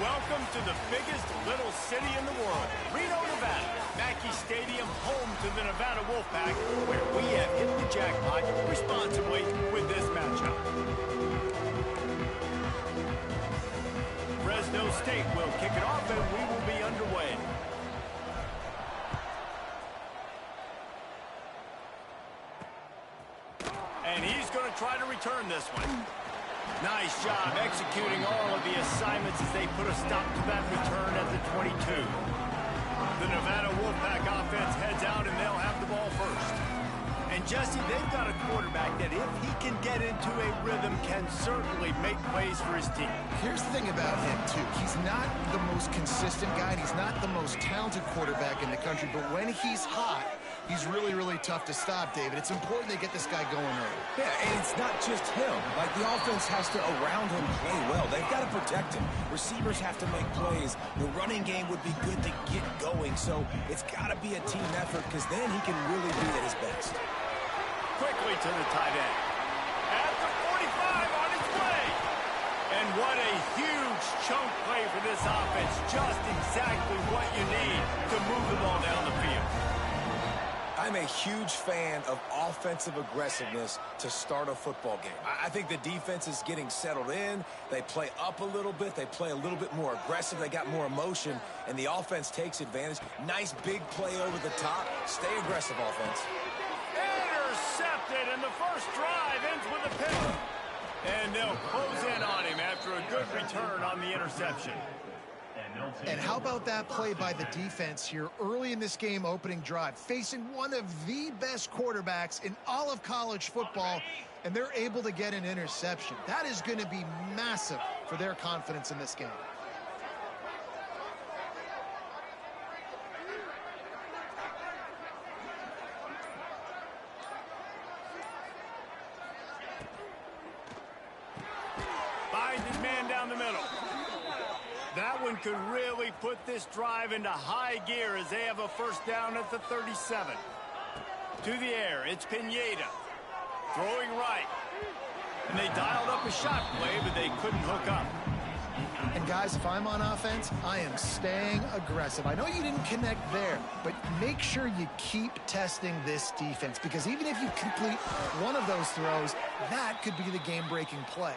Welcome to the biggest little city in the world, Reno, Nevada. Mackey Stadium, home to the Nevada Wolfpack, where we have hit the jackpot responsibly with this matchup. Fresno State will kick it off, and we will be underway. And he's going to try to return this one. Nice job executing all of the assignments as they put a stop to that return at the 22. The Nevada Wolfpack offense heads out, and they'll have the ball first. And Jesse, they've got a quarterback that if he can get into a rhythm can certainly make plays for his team. Here's the thing about him, too. He's not the most consistent guy, and he's not the most talented quarterback in the country, but when he's hot, he's really, really tough to stop, David. It's important they get this guy going early. Yeah, and it's not just him. Like, the offense has to, around him, play well. They've got to protect him. Receivers have to make plays. The running game would be good to get going, so it's got to be a team effort because then he can really be at his best. Quickly to the tight end. At the 45 on its way. And what a huge chunk play for this offense. Just exactly what you need to move the ball down the field. I'm a huge fan of offensive aggressiveness to start a football game. I think the defense is getting settled in. They play up a little bit. They play a little bit more aggressive. They got more emotion, and the offense takes advantage. Nice big play over the top. Stay aggressive, offense. Intercepted, and the first drive ends with a pick. And they'll close in on him after a good return on the interception. And how about that play by the defense here early in this game opening drive, facing one of the best quarterbacks in all of college football, and they're able to get an interception. That is going to be massive for their confidence in this game. Finds his man down the middle. That one could really put this drive into high gear as they have a first down at the 37. To the air, it's Pineda. Throwing right. And they dialed up a shot play, but they couldn't hook up. And guys, if I'm on offense, I am staying aggressive. I know you didn't connect there, but make sure you keep testing this defense, because even if you complete one of those throws, that could be the game-breaking play.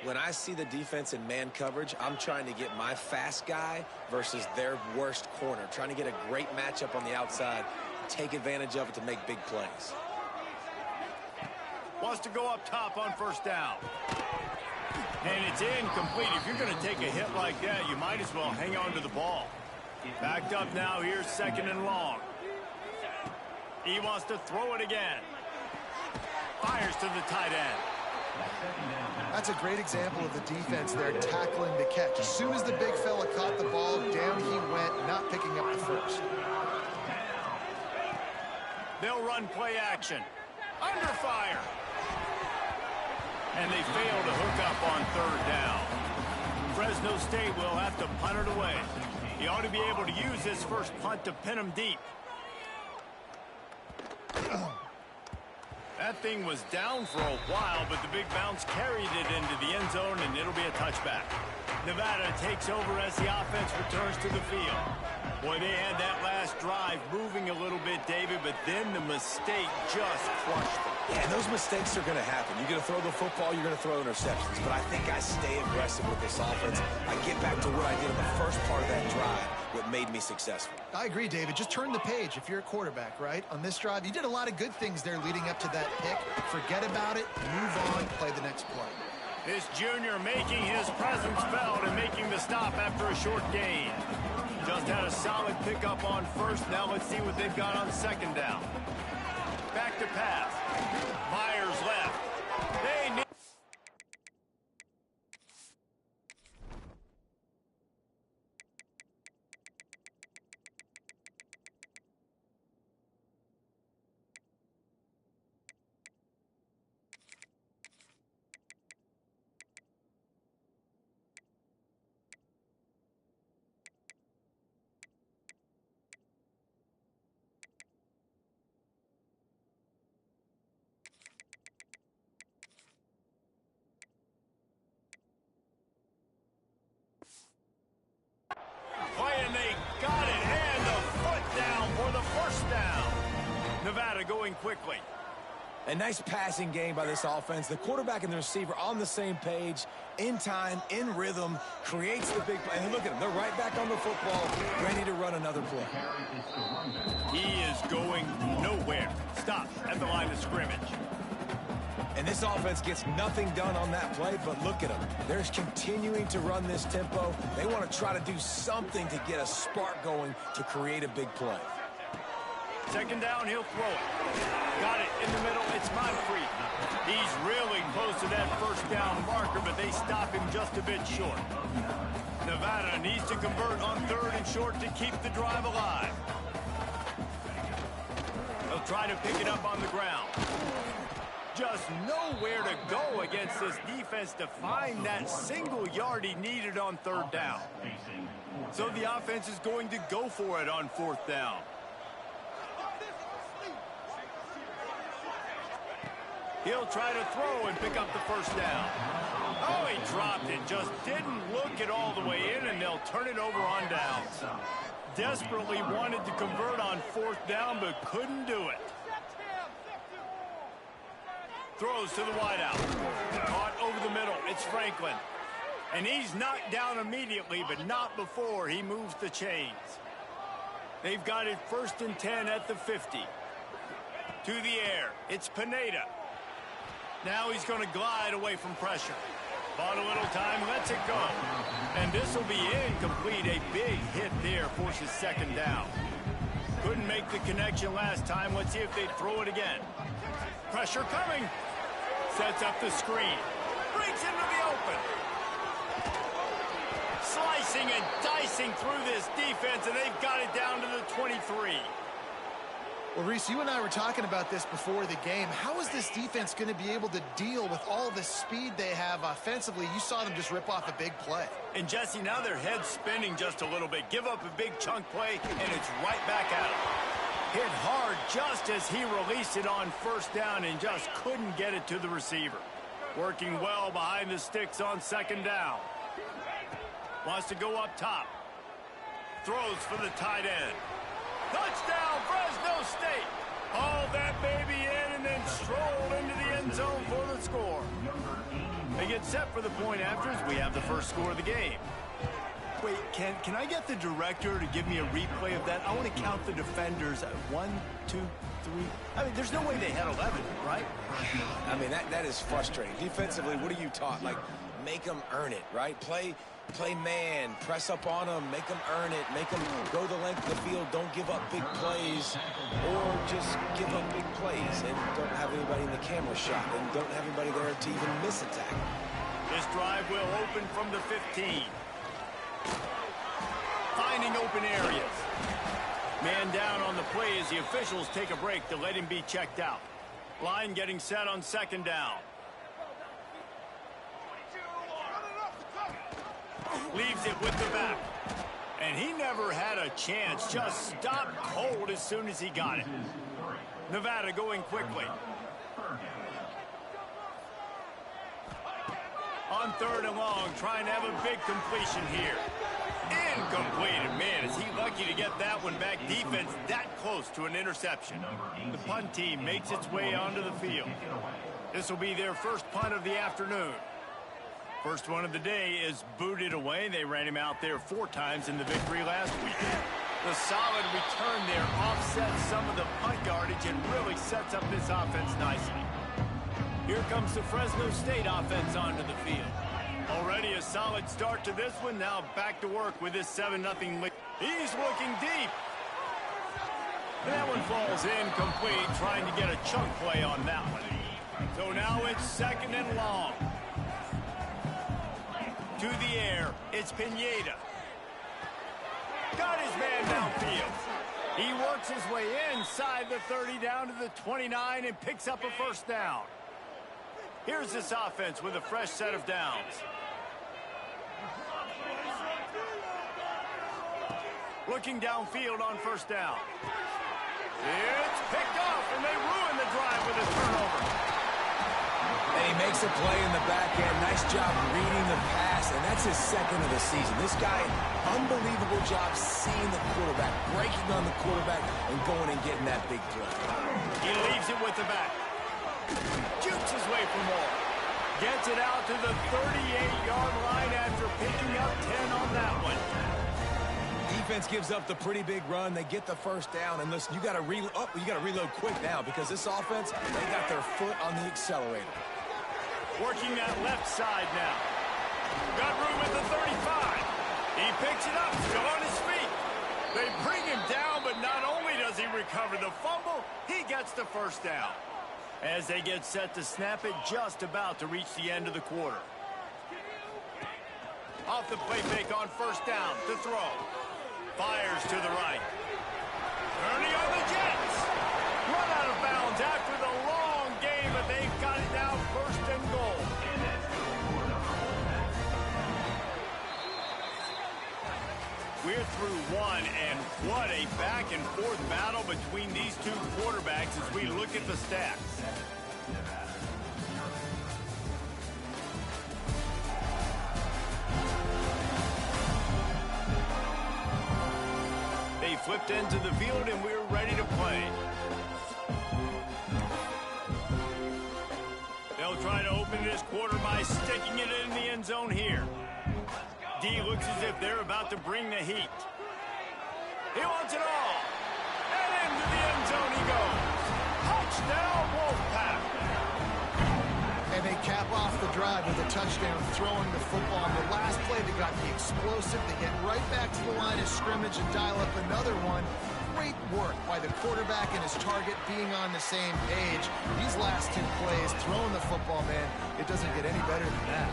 When I see the defense in man coverage, I'm trying to get my fast guy versus their worst corner, trying to get a great matchup on the outside, take advantage of it to make big plays. Wants to go up top on first down. And it's incomplete. If you're going to take a hit like that, you might as well hang on to the ball. Backed up now, here's second and long. He wants to throw it again. Fires to the tight end. That's a great example of the defense there tackling the catch. As soon as the big fella caught the ball, down he went, not picking up the first. They'll run play action. Under fire. And they fail to hook up on third down. Fresno State will have to punt it away. He ought to be able to use this first punt to pin him deep. That thing was down for a while, but the big bounce carried it into the end zone, and it'll be a touchback. Nevada takes over as the offense returns to the field. Boy, they had that last drive moving a little bit, David, but then the mistake just crushed them. Yeah, and those mistakes are going to happen. You're going to throw the football, you're going to throw interceptions. But I think I stay aggressive with this offense. I get back to what I did in the first part of that drive, what made me successful. I agree, David. Just turn the page if you're a quarterback, right? On this drive, you did a lot of good things there leading up to that pick. Forget about it, move on, play the next play. This junior making his presence felt and making the stop after a short gain. Just had a solid pickup on first. Now let's see what they've got on second down. Back to pass. Myers left. They need... quickly. A nice passing game by this offense. The quarterback and the receiver on the same page, in time, in rhythm, creates the big play. And look at them. They're right back on the football, ready to run another play. He is going nowhere. Stop at the line of scrimmage. And this offense gets nothing done on that play, but look at them. They're continuing to run this tempo. They want to try to do something to get a spark going to create a big play. Second down, he'll throw it. Got it in the middle. It's Moncrief. He's really close to that first down marker, but they stop him just a bit short. Nevada needs to convert on 3rd and short to keep the drive alive. They'll try to pick it up on the ground. Just nowhere to go against this defense to find that single yard he needed on 3rd down. So the offense is going to go for it on 4th down. He'll try to throw and pick up the first down. Oh, he dropped it. Just didn't look it all the way in, and they'll turn it over on downs. Desperately wanted to convert on 4th down, but couldn't do it. Throws to the wideout. Caught over the middle. It's Franklin. And he's knocked down immediately, but not before he moves the chains. They've got it 1st and 10 at the 50. To the air. It's Pineda. Now he's going to glide away from pressure. Bought a little time, lets it go. And this will be incomplete. A big hit there forces 2nd down. Couldn't make the connection last time. Let's see if they throw it again. Pressure coming. Sets up the screen. Breaks into the open. Slicing and dicing through this defense, and they've got it down to the 23. Well, Reese, you and I were talking about this before the game. How is this defense going to be able to deal with all the speed they have offensively? You saw them just rip off a big play. And, Jesse, now their head's spinning just a little bit. Give up a big chunk play, and it's right back at him. Hit hard just as he released it on 1st down and just couldn't get it to the receiver. Working well behind the sticks on 2nd down. Wants to go up top. Throws for the tight end. Touchdown, Fresno State. Haul that baby in and then stroll into the end zone for the score. They get set for the point afters. We have the first score of the game. Wait, can I get the director to give me a replay of that? I want to count the defenders. 1, 2, 3. I mean, there's no way they had 11, right? I mean, that is frustrating. Defensively, what are you taught? Like, make them earn it, right? Play man, press up on them, make them earn it, make them go the length of the field, don't give up big plays, or just give up big plays and don't have anybody in the camera shot and don't have anybody there to even miss a tackle. This drive will open from the 15. Finding open areas. Man down on the play as the officials take a break to let him be checked out. Line getting set on 2nd down. Leaves it with the back. And he never had a chance. Just stopped cold as soon as he got it. Nevada going quickly. On 3rd and long, trying to have a big completion here. Incomplete. And man, is he lucky to get that one back. Defense that close to an interception. The punt team makes its way onto the field. This will be their first punt of the afternoon. First one of the day is booted away. They ran him out there 4 times in the victory last week. The solid return there offsets some of the punt yardage and really sets up this offense nicely. Here comes the Fresno State offense onto the field. Already a solid start to this one. Now back to work with this 7-0 lead. He's looking deep. And that one falls incomplete, trying to get a chunk play on that one. So now it's 2nd and long. To the air, it's Pineda. Got his man downfield. He works his way inside the 30 down to the 29 and picks up a 1st down. Here's this offense with a fresh set of downs. Looking downfield on 1st down. It's picked off, and they ruin the drive with a turnover. And he makes a play in the back end. Nice job reading the pass, and that's his second of the season. This guy, unbelievable job seeing the quarterback, breaking on the quarterback, and going and getting that big play. He leaves it with the back. Jukes his way for more. Gets it out to the 38-yard line after picking up 10 on that one. Defense gives up the pretty big run. They get the first down. And listen, you got to reload quick now because this offense, they got their foot on the accelerator. Working that left side now. Got room at the 35. He picks it up, still on his feet. They bring him down, but not only does he recover the fumble, he gets the first down. As they get set to snap it, just about to reach the end of the quarter. Off the play fake on first down to throw. Fires to the right. Ernie on the Jets. Run out of bounds after the long game, but they've got it now first and goal. We're through one, and what a back-and-forth battle between these two quarterbacks as we look at the stats. They flipped into the field, and we're ready to play. They'll try to open this quarter by sticking it in the end zone here. D looks as if they're about to bring the heat. He wants it all. And into the end zone he goes. Touchdown, Wolfpack. And they cap off the drive with a touchdown, throwing the football. On the last play, they got the explosive. They get right back to the line of scrimmage and dial up another one. Great work by the quarterback and his target being on the same page. These last two plays, throwing the football, man, it doesn't get any better than that.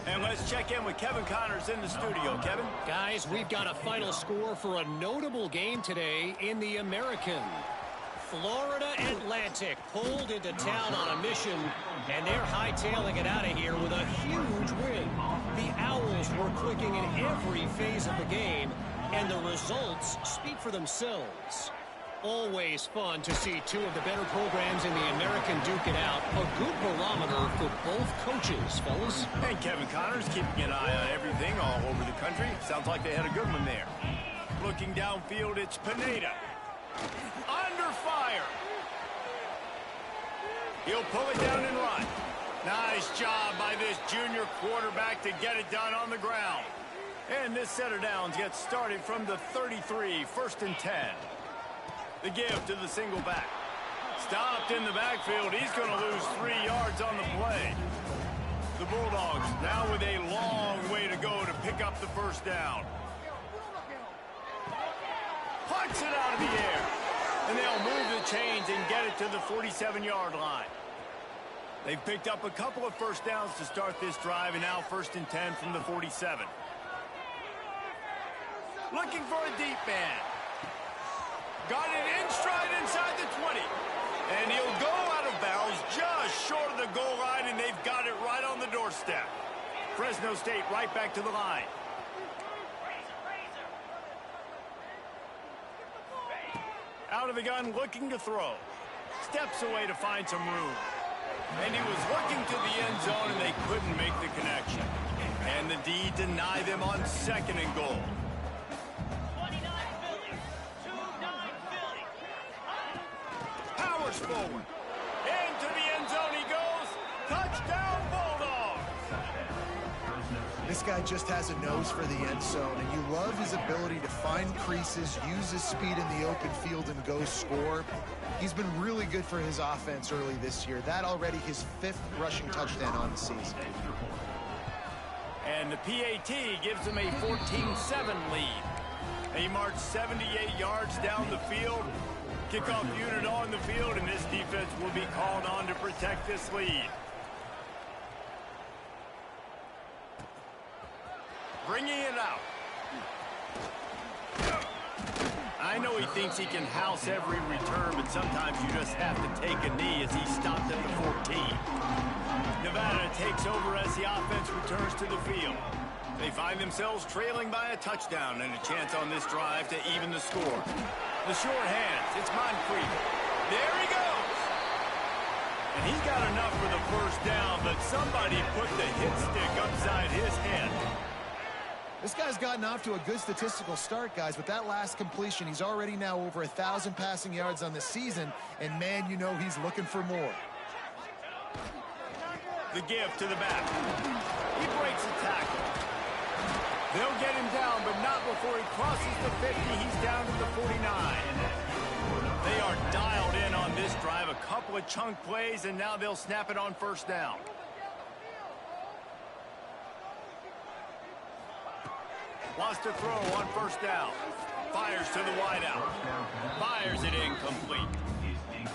And let's check in with Kevin Connors in the studio. Kevin? Guys, we've got a final score for a notable game today in the American. Florida Atlantic pulled into town on a mission, and they're hightailing it out of here with a huge win. The Owls were clicking in every phase of the game, and the results speak for themselves. Always fun to see two of the better programs in the American duke it out. A good barometer for both coaches, fellas. And Kevin Connors keeping an eye on everything all over the country. Sounds like they had a good one there. Looking downfield, it's Pineda. Under fire. He'll pull it down and run. Nice job by this junior quarterback to get it done on the ground. And this set of downs gets started from the 33, first and 10. The give to the single back. Stopped in the backfield. He's going to lose 3 yards on the play. The Bulldogs now with a long way to go to pick up the first down. Punts it out of the air. And they'll move the chains and get it to the 47-yard line. They've picked up a couple of first downs to start this drive, and now first and 10 from the 47. Looking for a deep man. Got it in stride inside the 20. And he'll go out of bounds just short of the goal line, and they've got it right on the doorstep. Fresno State right back to the line. Out of the gun, looking to throw. Steps away to find some room. And he was looking to the end zone, and they couldn't make the connection. And the D denied them on second and goal. Powers forward. Into the end zone he goes. Touchdown, Bulldogs. This guy just has a nose for the end zone, and you love his ability to find creases, use his speed in the open field, and go score. He's been really good for his offense early this year. That already his 5th rushing touchdown on the season. And the PAT gives him a 14-7 lead. He marched 78 yards down the field. Kickoff unit on the field, and this defense will be called on to protect this lead. Bringing it out. I know he thinks he can house every return, but sometimes you just have to take a knee as he stopped at the 14. Nevada takes over as the offense returns to the field. They find themselves trailing by a touchdown and a chance on this drive to even the score. The short hands, it's Moncrief. There he goes. And he got enough for the first down, but somebody put the hit stick upside his head. This guy's gotten off to a good statistical start, guys. With that last completion, he's already now over 1,000 passing yards on the season. And, man, you know he's looking for more. The give to the back. He breaks the tackle. They'll get him down, but not before he crosses the 50. He's down to the 49. They are dialed in on this drive. A couple of chunk plays, and now they'll snap it on first down. Wants to throw on first down. Fires to the wideout. Fires it incomplete.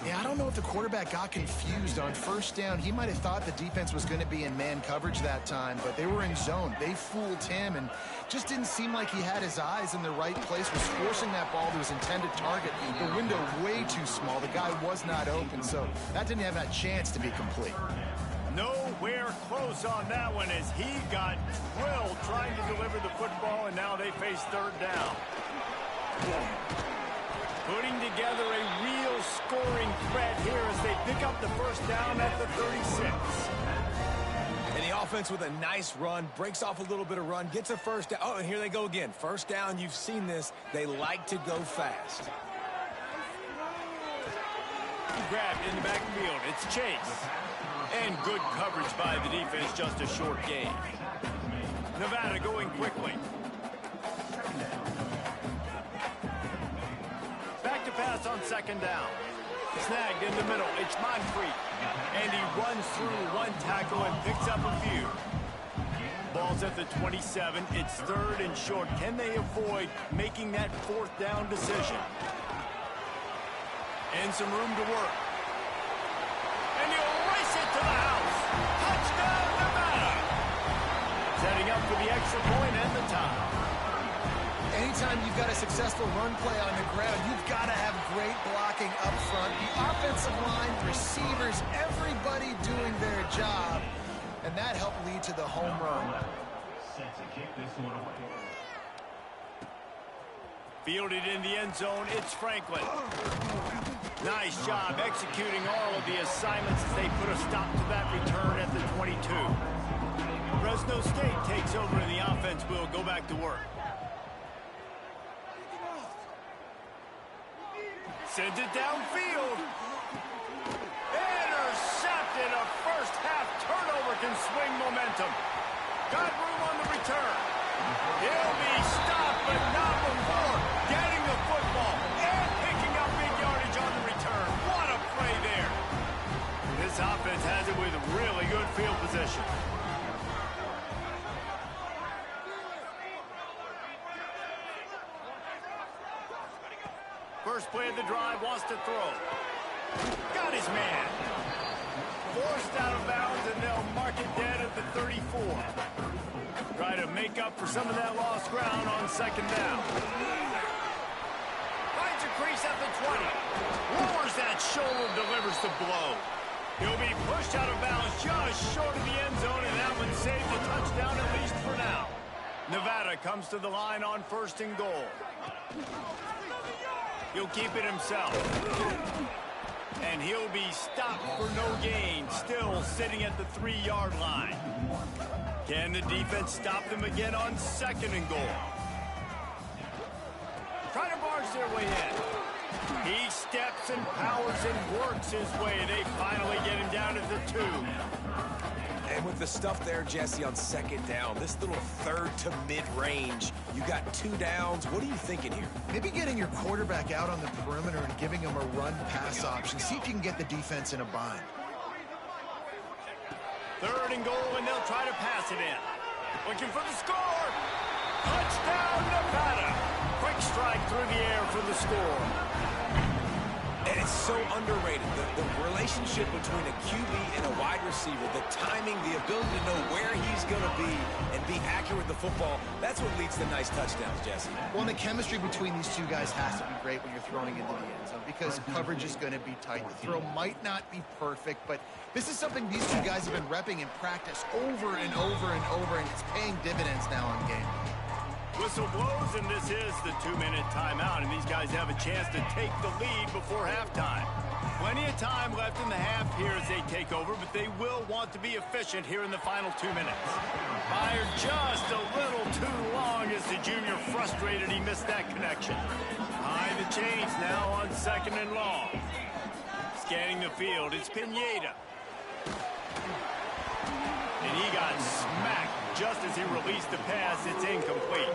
Yeah, I don't know if the quarterback got confused on first down. He might have thought the defense was going to be in man coverage that time, but they were in zone. They fooled him and just didn't seem like he had his eyes in the right place, was forcing that ball to his intended target. The window way too small. The guy was not open, so that didn't have that chance to be complete. Nowhere close on that one as he got drilled trying to deliver the football, and now they face third down. Putting together a real scoring threat here as they pick up the first down at the 36. And the offense with a nice run, breaks off a little bit of run, gets a first down. Oh, and here they go again. First down, you've seen this. They like to go fast. Grabbed in the backfield. It's Chase. And good coverage by the defense, just a short gain. Nevada going quickly. Back to pass on second down. Snagged in the middle. It's Moncrief. And he runs through one tackle and picks up a few. Ball's at the 27. It's third and short. Can they avoid making that fourth down decision? And some room to work. And he'll race it to the house. Touchdown, Nevada. Setting up for the extra point and the tie. Anytime you've got a successful run play on the ground, you've got to have great blocking up front. The offensive line, receivers, everybody doing their job. And that helped lead to the home run. Fielded in the end zone, it's Franklin. Nice job executing all of the assignments as they put a stop to that return at the 22. Fresno State takes over and the offense will go back to work. Sends it downfield. Intercepted. A first half turnover can swing momentum. Got room on the return. He'll be stopped, but not before getting the football and picking up big yardage on the return. What a play there. This offense has it with really good field position. First play of the drive, wants to throw. Got his man. Forced out of bounds, and they'll mark it dead at the 34. Try to make up for some of that lost ground on second down. Finds a crease at the 20. Lowers that shoulder, delivers the blow. He'll be pushed out of bounds just short of the end zone, and that one saved a touchdown at least for now. Nevada comes to the line on first and goal. He'll keep it himself. And he'll be stopped for no gain, still sitting at the 3-yard line. Can the defense stop them again on second and goal? Trying to barge their way in. He steps and powers and works his way. They finally get him down at the 2. And with the stuff there, Jesse, on second down, this little third to mid-range, you got 2 downs. What are you thinking here? Maybe getting your quarterback out on the perimeter and giving him a run-pass option. See if you can get the defense in a bind. Third and goal, and they'll try to pass it in. Looking for the score. Touchdown, Nevada. Quick strike through the air for the score. And it's so underrated. The relationship between a QB and a wide receiver, the timing, the ability to know where he's going to be and be accurate with the football, that's what leads to nice touchdowns, Jesse. Well, the chemistry between these two guys has to be great when you're throwing into the end zone because coverage is going to be tight. The throw might not be perfect, but this is something these two guys have been repping in practice over and over and over, and it's paying dividends now on game. Whistle blows, and this is the 2-minute timeout, and these guys have a chance to take the lead before halftime. Plenty of time left in the half here as they take over, but they will want to be efficient here in the final 2 minutes. Fired just a little too long as the junior frustrated he missed that connection. High the chains now on 2nd and long. Scanning the field, it's Pineda. And he got smacked just as he released the pass. It's incomplete.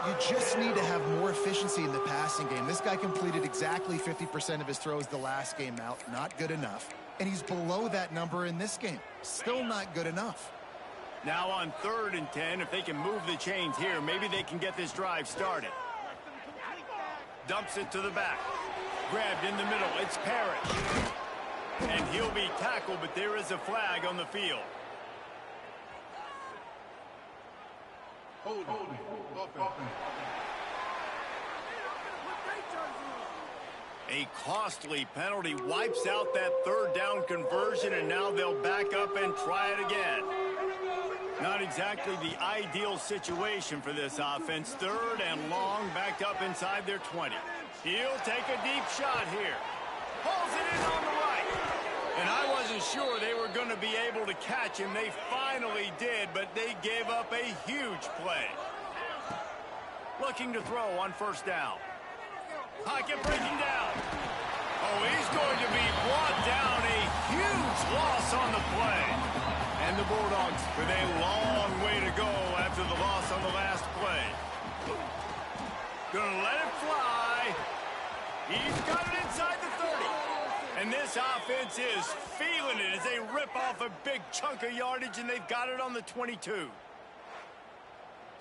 You just need to have more efficiency in the passing game. This guy completed exactly 50% of his throws the last game out. Not good enough. And he's below that number in this game. Still not good enough. Now on 3rd and 10, if they can move the chains here, maybe they can get this drive started. Dumps it to the back. Grabbed in the middle. It's Parrish. And he'll be tackled, but there is a flag on the field. A costly penalty wipes out that 3rd down conversion, and now they'll back up and try it again. Not exactly the ideal situation for this offense. 3rd and long, backed up inside their 20. He'll take a deep shot here. Pulls it in on the right. And I wasn't sure they were going to be able to catch him. They finally did, but they gave up a huge play. Looking to throw on 1st down. Pocket breaking down. Oh, he's going to be brought down. A huge loss on the play. And the Bulldogs with a long way to go after the loss on the last play. Gonna let it fly. He's got it inside the 30. And this offense is feeling it as they rip off a big chunk of yardage, and they've got it on the 22.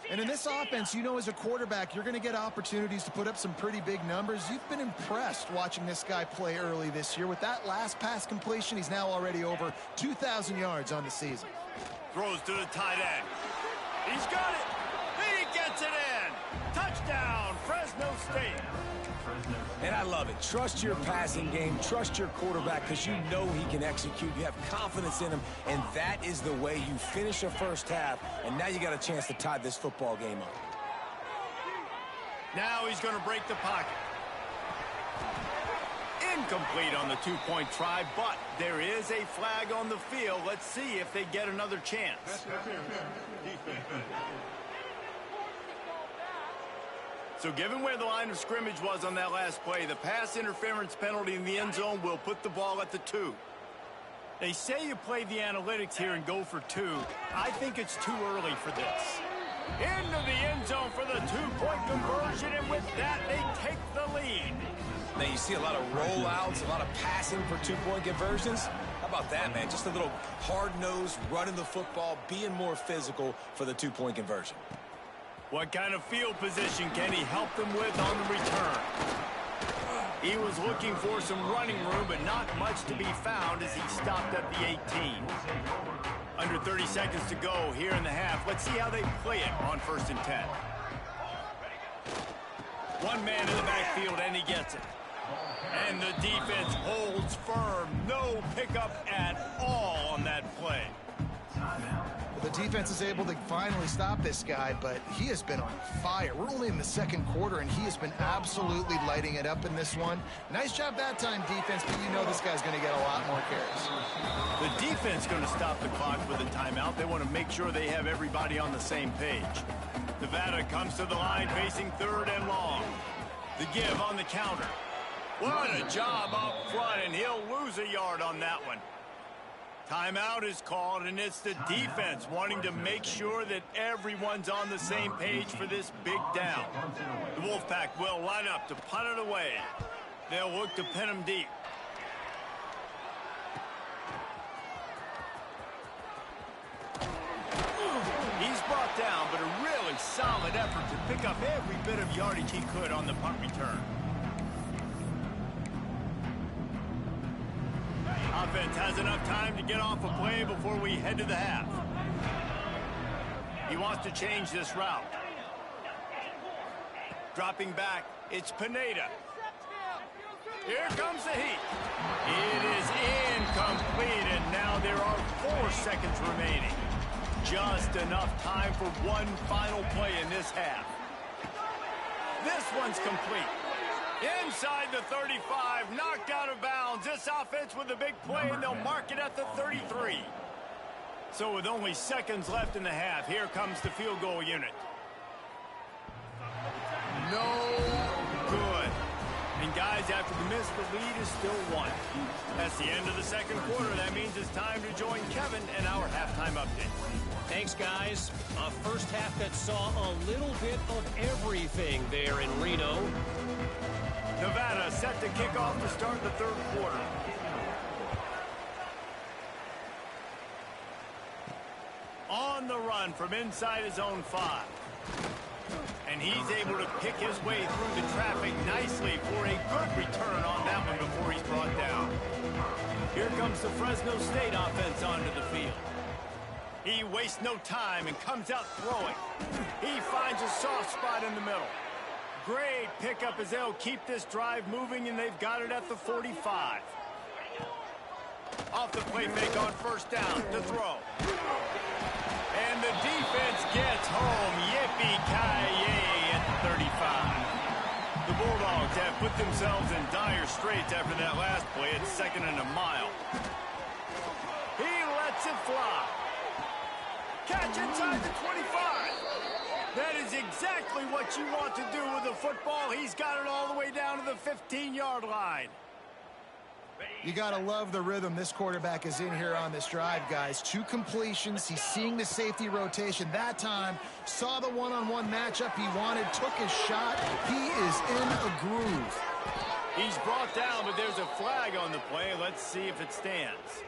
And in this offense, you know, as a quarterback, you're going to get opportunities to put up some pretty big numbers. You've been impressed watching this guy play early this year. With that last pass completion, he's now already over 2,000 yards on the season. Throws to the tight end. He's got it. He gets it in. Touchdown, Fresno State. And I love it. Trust your passing game. Trust your quarterback because you know he can execute. You have confidence in him, and that is the way you finish a 1st half, and now you got a chance to tie this football game up. Now he's going to break the pocket. Incomplete on the 2-point try, but there is a flag on the field. Let's see if they get another chance. So given where the line of scrimmage was on that last play, the pass interference penalty in the end zone will put the ball at the 2. They say you play the analytics here and go for 2. I think it's too early for this. Into the end zone for the 2-point conversion, and with that, they take the lead. Now you see a lot of rollouts, a lot of passing for 2-point conversions. How about that, man? Just a little hard-nosed, running the football, being more physical for the 2-point conversion. What kind of field position can he help them with on the return? He was looking for some running room, but not much to be found as he stopped at the 18. Under 30 seconds to go here in the half. Let's see how they play it on 1st and 10. One man in the backfield, and he gets it. And the defense holds firm. No pickup at all on that play. The defense is able to finally stop this guy, but he has been on fire. We're only in the 2nd quarter, and he has been absolutely lighting it up in this one. Nice job that time, defense, but you know this guy's going to get a lot more carries. The defense going to stop the clock with a timeout. They want to make sure they have everybody on the same page. Nevada comes to the line facing 3rd and long. The give on the counter. What a job up front, and he'll lose a yard on that one. Timeout is called, and it's the defense wanting to make sure that everyone's on the same page for this big down. The Wolfpack will line up to punt it away. They'll look to pin him deep. He's brought down, but a really solid effort to pick up every bit of yardage he could on the punt return. Offense has enough time to get off a play before we head to the half. He wants to change this route. Dropping back, it's Pineda. Here comes the heat. It is incomplete, and now there are 4 seconds remaining. just enough time for one final play in this half. This one's complete. Inside the 35, knocked out of bounds. This offense with a big play, and they'll mark it at the 33. So with only seconds left in the half, here comes the field goal unit. No good. And guys, after the miss, the lead is still one. That's the end of the second quarter. That means it's time to join Kevin and our halftime update. Thanks, guys. A first half that saw a little bit of everything there in Reno. Nevada set to kick off to start the third quarter. On the run from inside his own 5. And he's able to pick his way through the traffic nicely for a good return on that one before he's brought down. Here comes the Fresno State offense onto the field. He wastes no time and comes out throwing. He finds a soft spot in the middle. Great pickup as they'll keep this drive moving, and they've got it at the 45. Off the play fake on first down to throw. And the defense gets home. Yippee-ki-yay at the 35. The Bulldogs have put themselves in dire straits after that last play. It's 2nd and a mile. He lets it fly. Catch inside the 25. That is exactly what you want to do with the football. He's got it all the way down to the 15-yard line. You got to love the rhythm this quarterback is in here on this drive, guys. 2 completions. He's seeing the safety rotation. That time, saw the one-on-one matchup he wanted, took his shot. He is in a groove. He's brought down, but there's a flag on the play. Let's see if it stands.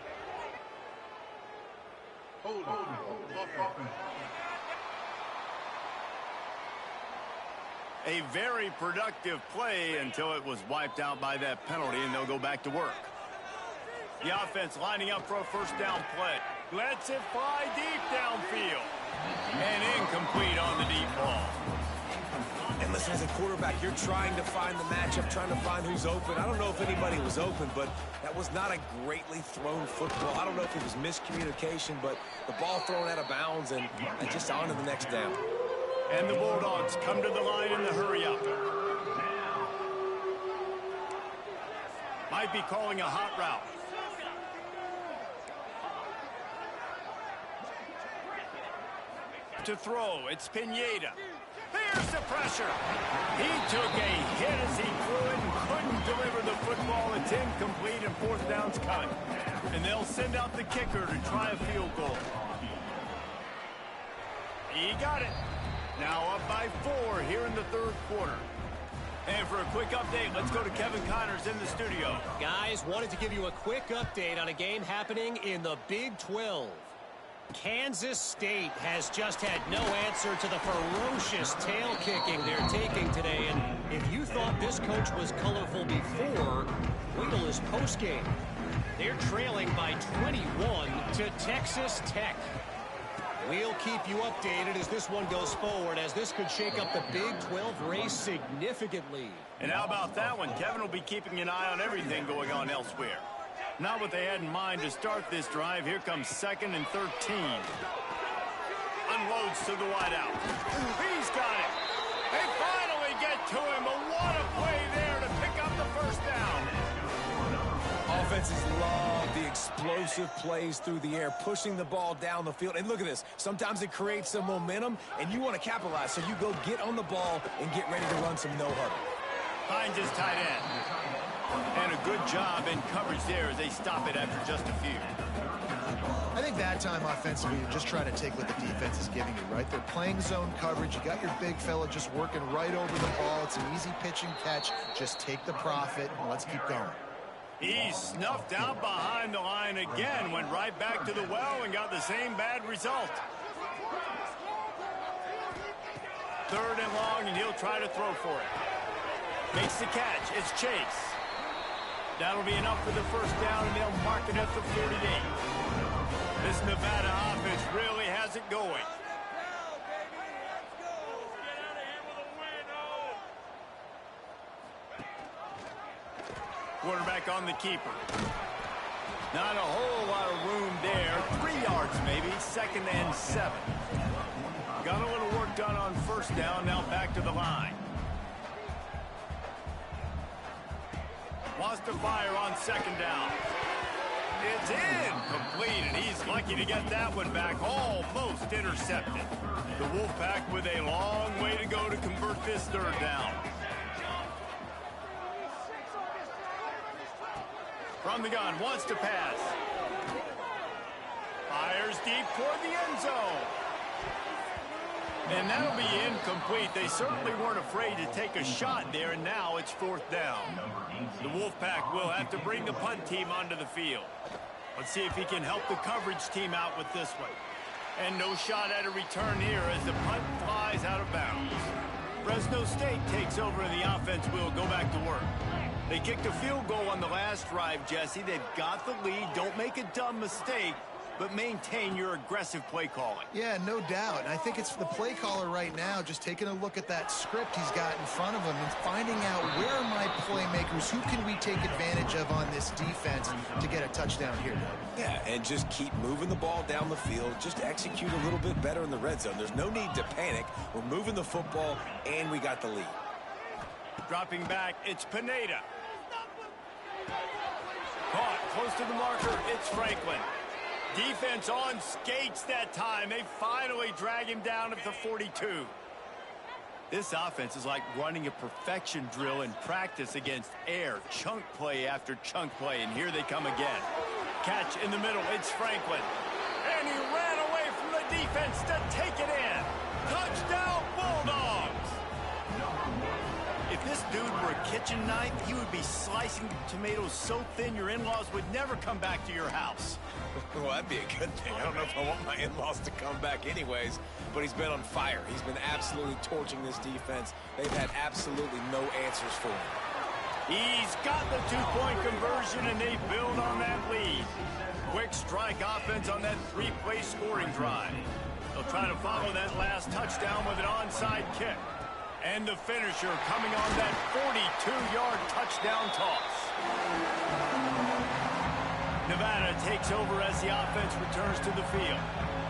A very productive play until it was wiped out by that penalty, and they'll go back to work. The offense lining up for a first down play. Lets it fly deep downfield. And incomplete on the deep ball. And listen, as a quarterback, you're trying to find the matchup, trying to find who's open. I don't know if anybody was open, but that was not a greatly thrown football. I don't know if it was miscommunication, but the ball thrown out of bounds and just on to the next down. And the Bulldogs come to the line in the hurry-up. Might be calling a hot route. To throw, it's Pineda. Here's the pressure. He took a hit as he threw it and couldn't deliver the football. It's incomplete and 4th down's coming. And they'll send out the kicker to try a field goal. He got it. Now up by 4 here in the third quarter. And for a quick update, let's go to Kevin Connors in the studio. Guys, wanted to give you a quick update on a game happening in the Big 12. Kansas State has just had no answer to the ferocious tail kicking they're taking today. And if you thought this coach was colorful before, wait till his postgame. They're trailing by 21 to Texas Tech. We'll keep you updated as this one goes forward, as this could shake up the Big 12 race significantly. And how about that one? Kevin will be keeping an eye on everything going on elsewhere. Not what they had in mind to start this drive. Here comes 2nd and 13. Unloads to the wideout. He's got it. They finally get to him, but what a play there to pick up the first down. Offenses love the explosive plays through the air, pushing the ball down the field. And look at this. Sometimes it creates some momentum, and you want to capitalize. So you go get on the ball and get ready to run some no-huddle. Finds his tight end. And a good job in coverage there as they stop it after just a few. I think that time offensively, you're just trying to take what the defense is giving you, right? They're playing zone coverage. You got your big fella just working right over the ball. It's an easy pitch and catch. Just take the profit, and let's keep going. He snuffed out behind the line again, went right back to the well and got the same bad result. 3rd and long, and he'll try to throw for it. Makes the catch. It's Chase. That'll be enough for the first down, and they'll mark it at the 48. This Nevada offense really has it going. Quarterback on the keeper. Not a whole lot of room there. 3 yards maybe, 2nd and 7. Got a little work done on 1st down, now back to the line. Wants to fire on 2nd down. It's incomplete, and he's lucky to get that one back. Almost intercepted. The Wolfpack with a long way to go to convert this 3rd down. From the gun, wants to pass. Fires deep toward the end zone. And that'll be incomplete. They certainly weren't afraid to take a shot there, and now it's 4th down. The Wolfpack will have to bring the punt team onto the field. Let's see if he can help the coverage team out with this one. And no shot at a return here as the punt flies out of bounds. Fresno State takes over, and the offense will go back to work. They kicked a field goal on the last drive, Jesse. They've got the lead. Don't make a dumb mistake, but maintain your aggressive play calling. Yeah, no doubt. And I think it's the play caller right now just taking a look at that script he's got in front of him and finding out where are my playmakers, who can we take advantage of on this defense to get a touchdown here. Yeah, and just keep moving the ball down the field. Just execute a little bit better in the red zone. There's no need to panic. We're moving the football, and we got the lead. Dropping back, it's Pineda. Caught close to the marker, it's Franklin. Defense on skates that time. They finally drag him down at the 42. This offense is like running a perfection drill in practice against air. Chunk play after chunk play, and here they come again. Catch in the middle, it's Franklin. And he ran away from the defense to take it in. Touchdown, Bulldogs! If this dude were a kitchen knife, he would be slicing tomatoes so thin your in-laws would never come back to your house. Well, that'd be a good thing. I don't know if I want my in-laws to come back anyways, but he's been on fire. He's been absolutely torching this defense. They've had absolutely no answers for him. He's got the 2-point conversion, and they build on that lead. Quick strike offense on that 3-play scoring drive. They'll try to follow that last touchdown with an onside kick. And the finisher coming on that 42-yard touchdown toss. Nevada takes over as the offense returns to the field.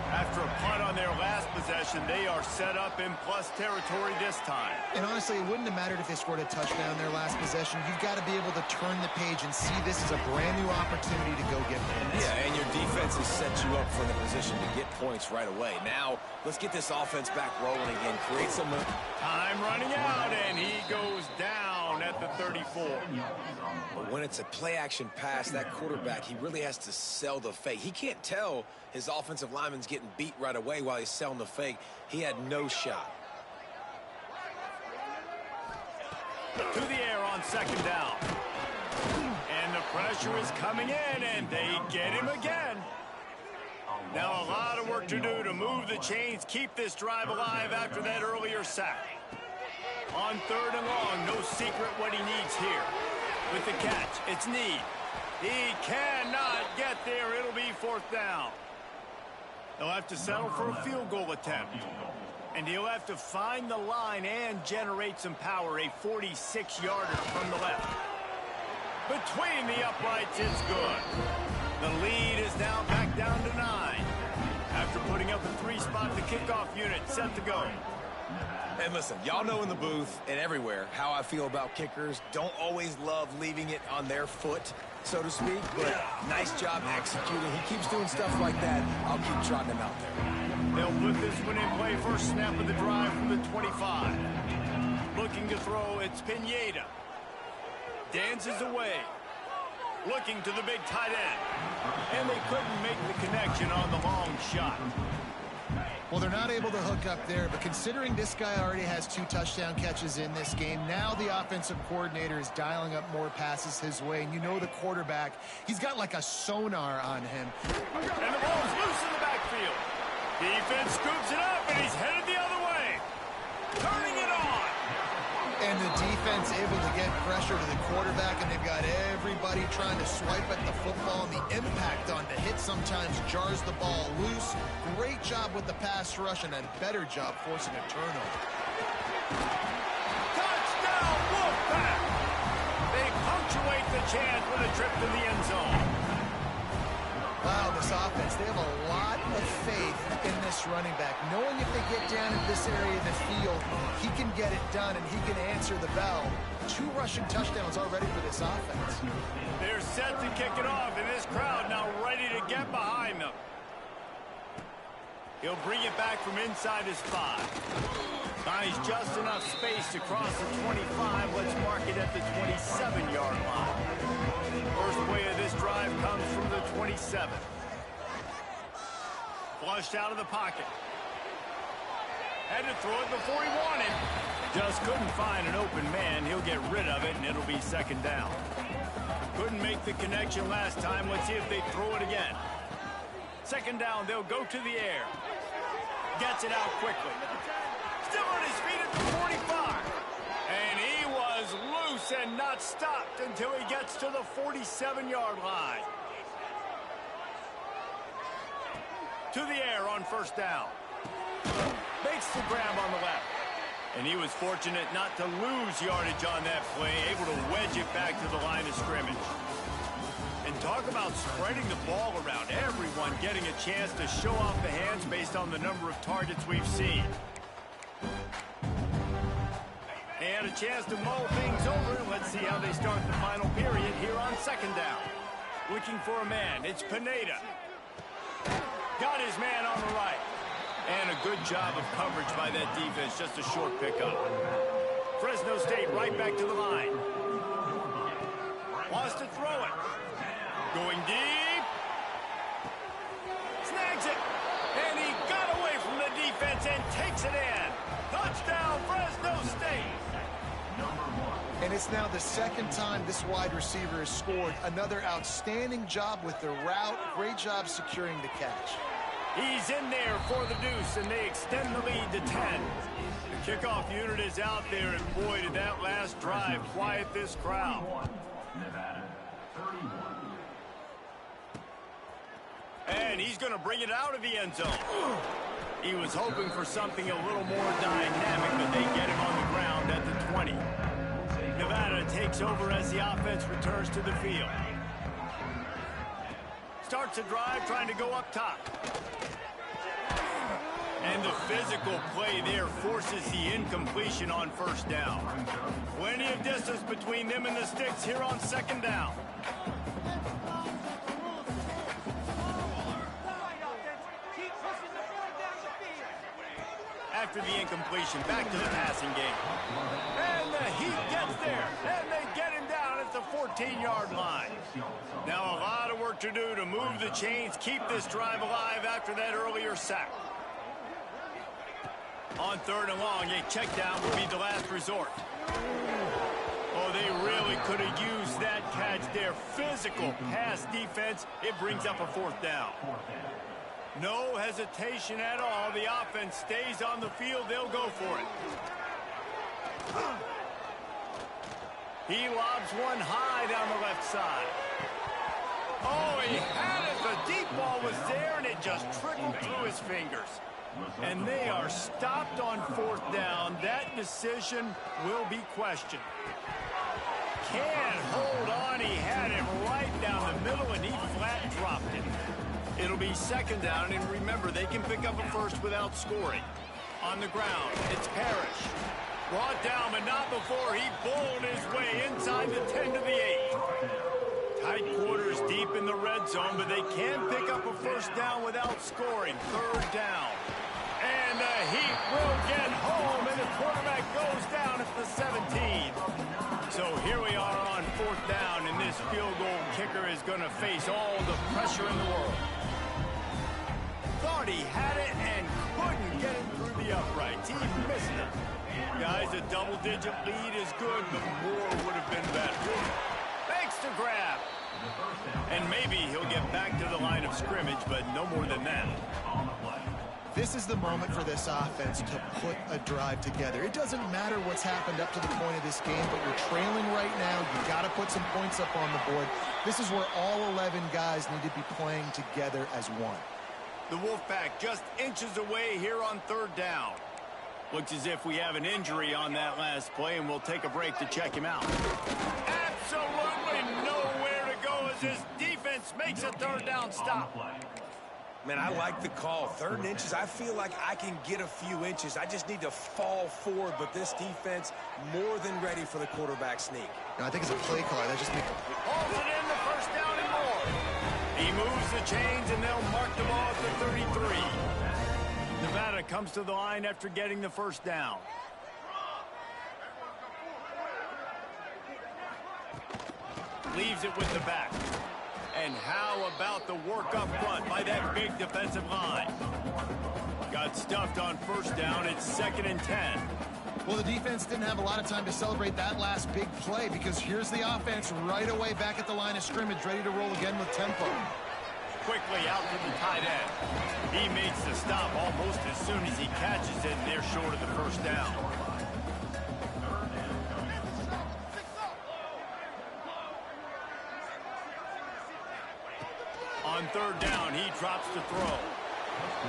After a punt on their last possession, they are set up in plus territory this time. And honestly, it wouldn't have mattered if they scored a touchdown in their last possession. You've got to be able to turn the page and see this as a brand new opportunity to go get points. Yeah, and your defense has set you up for the position to get points right away. Now, let's get this offense back rolling again. Create some... Time running out, and he goes down at the 34. But when it's a play-action pass, that quarterback, he really has to sell the fake. He can't tell his offensive lineman's getting beat right away while he's selling the fake. He had no shot. To the air on 2nd down. And the pressure is coming in, and they get him again. Now a lot of work to do to move the chains, keep this drive alive after that earlier sack. On 3rd and long, no secret what he needs here. With the catch, it's Need. He cannot get there. It'll be 4th down. They'll have to settle for a field goal attempt. And he'll have to find the line and generate some power. A 46-yarder from the left. Between the uprights, it's good. The lead is now back down to 9. After putting up a 3-spot, the kickoff unit set to go. And listen, y'all know in the booth and everywhere how I feel about kickers. Don't always love leaving it on their foot, so to speak, but nice job executing. He keeps doing stuff like that. I'll keep trotting him out there. They'll put this one in play. First snap of the drive from the 25. Looking to throw, it's Pineda. Dances away. Looking to the big tight end. And they couldn't make the connection on the long shot. Well, they're not able to hook up there, but considering this guy already has 2 touchdown catches in this game, now the offensive coordinator is dialing up more passes his way, and you know the quarterback, he's got like a sonar on him. And the ball's loose in the backfield. Defense scoops it up, and he's headed the other way. Turning it on. And the defense able to get pressure to the quarterback, and they've got everybody trying to swipe at the football, and the impact on the hit sometimes jars the ball loose. Great job with the pass rush, and a better job forcing a turnover. Touchdown, Wolfpack! They punctuate the chance with a trip to the end zone. Wow, this offense, they have a lot of faith in this running back. Knowing if they get down in this area of the field, he can get it done and he can answer the bell. 2 rushing touchdowns already for this offense. They're set to kick it off, and this crowd now ready to get behind them. He'll bring it back from inside his 5. Finds just enough space to cross the 25. Let's mark it at the 27-yard line. First play of this drive comes from the 27. Flushed out of the pocket. Had to throw it before he wanted. Just couldn't find an open man. He'll get rid of it, and it'll be second down. Couldn't make the connection last time. Let's see if they throw it again. Second down, they'll go to the air. Gets it out quickly. Still on his feet at the 45. And he was loose and not stopped until he gets to the 47-yard line. To the air on first down. Makes the grab on the left. And he was fortunate not to lose yardage on that play, able to wedge it back to the line of scrimmage. And talk about spreading the ball around. Everyone getting a chance to show off the hands based on the number of targets we've seen. They had a chance to mull things over. Let's see how they start the final period here on second down. Looking for a man. It's Pineda. Got his man on the right. And a good job of coverage by that defense. Just a short pickup. Fresno State right back to the line. Wants to throw it. Going deep. Snags it. And he got away from the defense and takes it in. Touchdown, Fresno State. And it's now the second time this wide receiver has scored. Another outstanding job with the route. Great job securing the catch. He's in there for the deuce, and they extend the lead to 10. The kickoff unit is out there, and boy, did that last drive quiet this crowd. And he's going to bring it out of the end zone. He was hoping for something a little more dynamic, but they get him on the ground at the 20. Nevada takes over as the offense returns to the field. Starts a drive trying to go up top. And the physical play there forces the incompletion on first down. Plenty of distance between them and the sticks here on second down. After the incompletion, back to the passing game. And the Heat gets there, and they get him down at the 14-yard line. Now a lot of work to do to move the chains, keep this drive alive after that earlier sack. On third and long, a check down will be the last resort. Oh, they really could have used that catch there. Physical pass defense. It brings up a fourth down. No hesitation at all. The offense stays on the field. They'll go for it. He lobs one high down the left side. Oh, he had it. The deep ball was there, and it just trickled through his fingers. And they are stopped on fourth down. That decision will be questioned. Can't hold on. He had it right down the middle, and he flat dropped it. It'll be second down, and remember, they can pick up a first without scoring. On the ground, it's Parrish. Brought down, but not before he bowled his way inside the 10 to the 8. Tight quarters deep in the red zone, but they can pick up a first down without scoring. Third down. And the Heat will get home, and the quarterback goes down at the 17. So here we are on fourth down, and this field goal kicker is going to face all the pressure in the world. Thought he had it and couldn't get it through the uprights. He missed it. Guys, a double-digit lead is good, but more would have been better. Makes the grab. And maybe he'll get back to the line of scrimmage, but no more than that. This is the moment for this offense to put a drive together. It doesn't matter what's happened up to the point of this game, but you're trailing right now. You got to put some points up on the board. This is where all 11 guys need to be playing together as one. The Wolfpack just inches away here on third down. Looks as if we have an injury on that last play, and we'll take a break to check him out. Absolutely nowhere to go as this defense defense makes a third down stop. Man, I like the call. 3rd and inches, I feel like I can get a few inches. I just need to fall forward, but this defense more than ready for the quarterback sneak. No, I think it's a play call. That just makes... Holds it in the first down and more. He moves the chains, and they'll mark the ball at the 33. Nevada comes to the line after getting the first down. Leaves it with the back. And how about the work up front by that big defensive line? Got stuffed on first down. It's 2nd and 10. Well, the defense didn't have a lot of time to celebrate that last big play because here's the offense right away back at the line of scrimmage, ready to roll again with tempo. Quickly out to the tight end. He makes the stop almost as soon as he catches it, and they're short of the first down. On 3rd down, he drops the throw.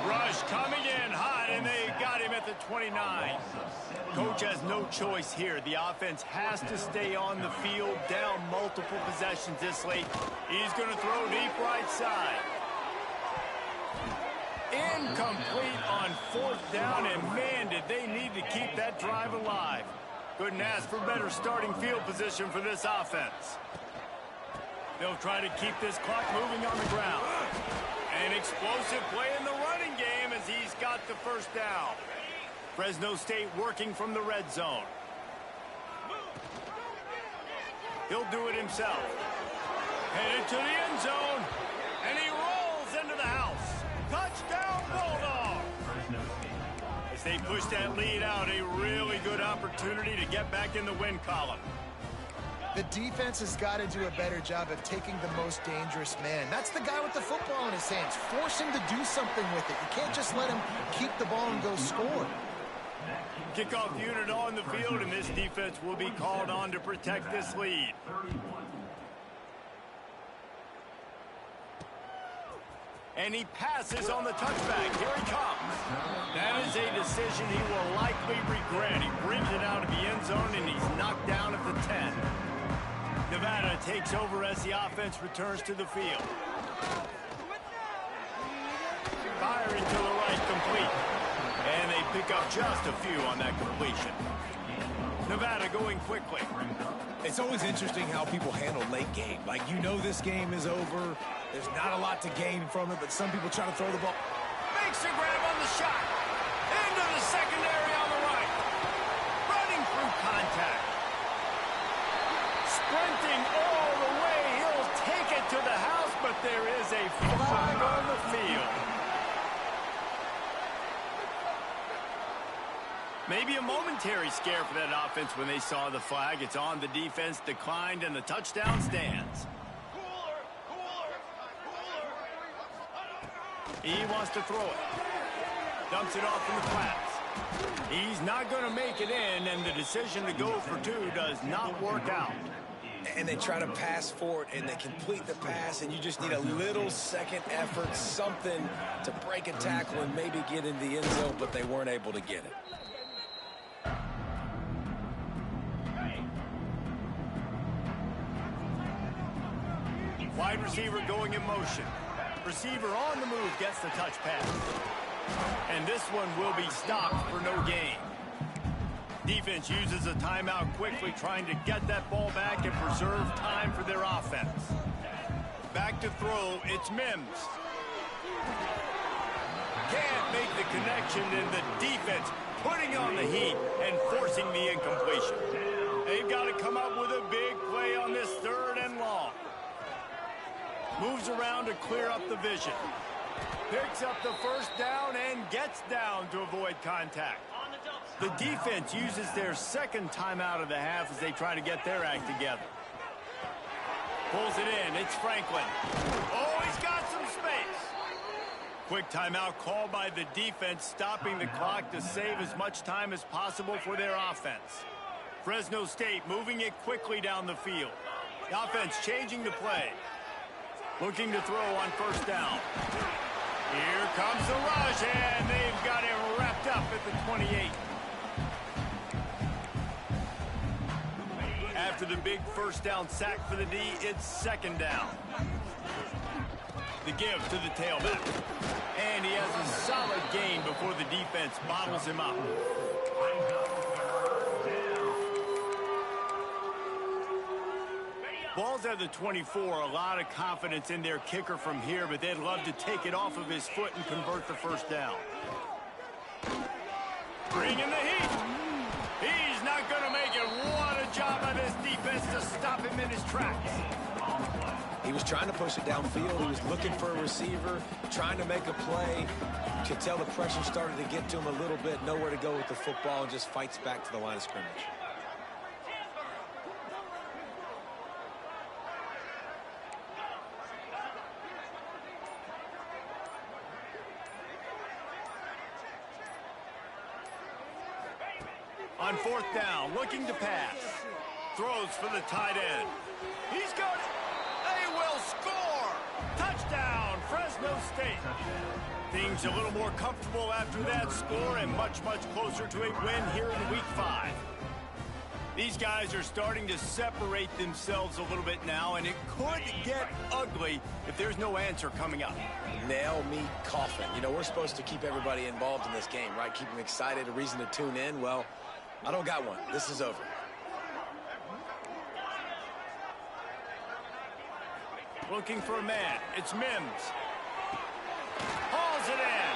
Rush coming in hot, and they got him at the 29. Coach has no choice here. The offense has to stay on the field, down multiple possessions this late. He's going to throw deep right side. Incomplete on 4th down, and man, did they need to keep that drive alive. Couldn't ask for better starting field position for this offense. They'll try to keep this clock moving on the ground. An explosive play in the running game as he's got the first down. Fresno State working from the red zone. He'll do it himself. Headed to the end zone, and he rolls into the house. Touchdown, Bulldog! As they push that lead out, a really good opportunity to get back in the win column. The defense has got to do a better job of taking the most dangerous man. That's the guy with the football in his hands. Force him to do something with it. You can't just let him keep the ball and go score. Kickoff unit on the field, and this defense will be called on to protect this lead. And he passes on the touchback. Here he comes. That is a decision he will likely regret. He brings it out of the end zone, and he's knocked down at the 10. Nevada takes over as the offense returns to the field. Firing to the right, complete. And they pick up just a few on that completion. Nevada going quickly. It's always interesting how people handle late game. Like, you know this game is over. There's not a lot to gain from it, but some people try to throw the ball. Makes a grab on the shot. Into the secondary on the right. Running through contact. Sprinting all the way. He'll take it to the house, but there is a flag on the field. Maybe a momentary scare for that offense when they saw the flag. It's on. The defense declined, and the touchdown stands. He wants to throw it. Dumps it off in the flats. He's not going to make it in, and the decision to go for 2 does not work out. And they try to pass for it, and they complete the pass, and you just need a little second effort, something to break a tackle and maybe get in the end zone, but they weren't able to get it. Wide receiver going in motion. Receiver on the move gets the touch pass. And this one will be stopped for no gain. Defense uses a timeout quickly, trying to get that ball back and preserve time for their offense. Back to throw, it's Mims. Can't make the connection, and the defense putting on the heat and forcing the incompletion. They've got to come up with a big play on this 3rd and long. Moves around to clear up the vision. Picks up the first down and gets down to avoid contact. The defense uses their 2nd timeout of the half as they try to get their act together. Pulls it in. It's Franklin. Oh, he's got some space. Quick timeout called by the defense, stopping the clock to save as much time as possible for their offense. Fresno State moving it quickly down the field. The offense changing the play. Looking to throw on first down. Here comes the rush, and they've got him wrapped up at the 28. After the big first down sack for the D, it's 2nd down. The give to the tailback. And he has a solid gain before the defense bottles him up. Ball's at the 24. A lot of confidence in their kicker from here, but they'd love to take it off of his foot and convert the first down. Bring in the heat. He's not going to make it. What a job by this defense to stop him in his tracks. He was trying to push it downfield. He was looking for a receiver, trying to make a play. You could tell the pressure started to get to him a little bit. Nowhere to go with the football, and just fights back to the line of scrimmage. On fourth down, looking to pass. Throws for the tight end. He's got it. They will score. Touchdown, Fresno State. Things a little more comfortable after that score and much, much closer to a win here in Week 5. These guys are starting to separate themselves a little bit now, and it could get ugly if there's no answer coming up. Nail, meat, coffin. You know, we're supposed to keep everybody involved in this game, right? Keep them excited, a reason to tune in. Well, I don't got one. This is over. Looking for a man. It's Mims. Hauls it in.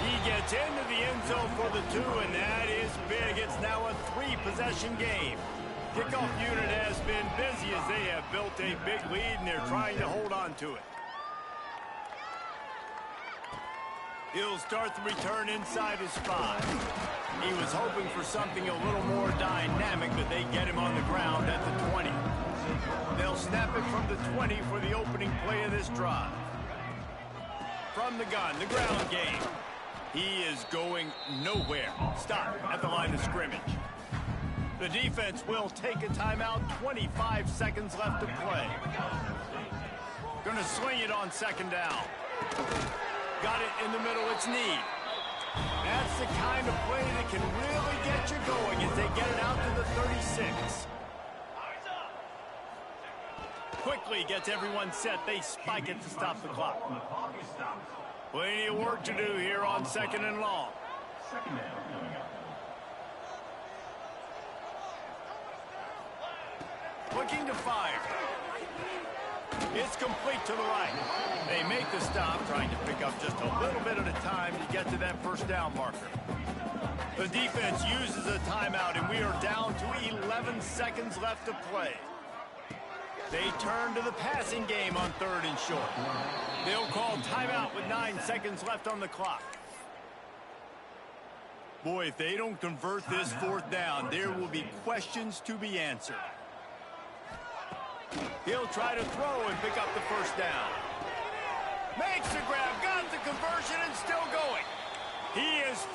He gets into the end zone for the 2, and that is big. It's now a 3-possession game. Kickoff unit has been busy as they have built a big lead, and they're trying to hold on to it. He'll start the return inside his 5. He was hoping for something a little more dynamic, but they get him on the ground at the 20. They'll snap it from the 20 for the opening play of this drive. From the gun, the ground game. He is going nowhere. Stop at the line of scrimmage. The defense will take a timeout. 25 seconds left to play. Gonna swing it on second down. Got it in the middle. It's Need. That's the kind of play that can really get you going as they get it out to the 36. Quickly gets everyone set. They spike it to stop the clock. Plenty of work to do here on second and long. Looking to fire. It's complete to the right. They make the stop, trying to pick up just a little bit at a time to get to that first down marker. The defense uses a timeout, and we are down to 11 seconds left to play. They turn to the passing game on 3rd and short. They'll call timeout with 9 seconds left on the clock. Boy, if they don't convert this 4th down, there will be questions to be answered. He'll try to throw and pick up the first down. Makes the grab, got the conversion, and still going. He is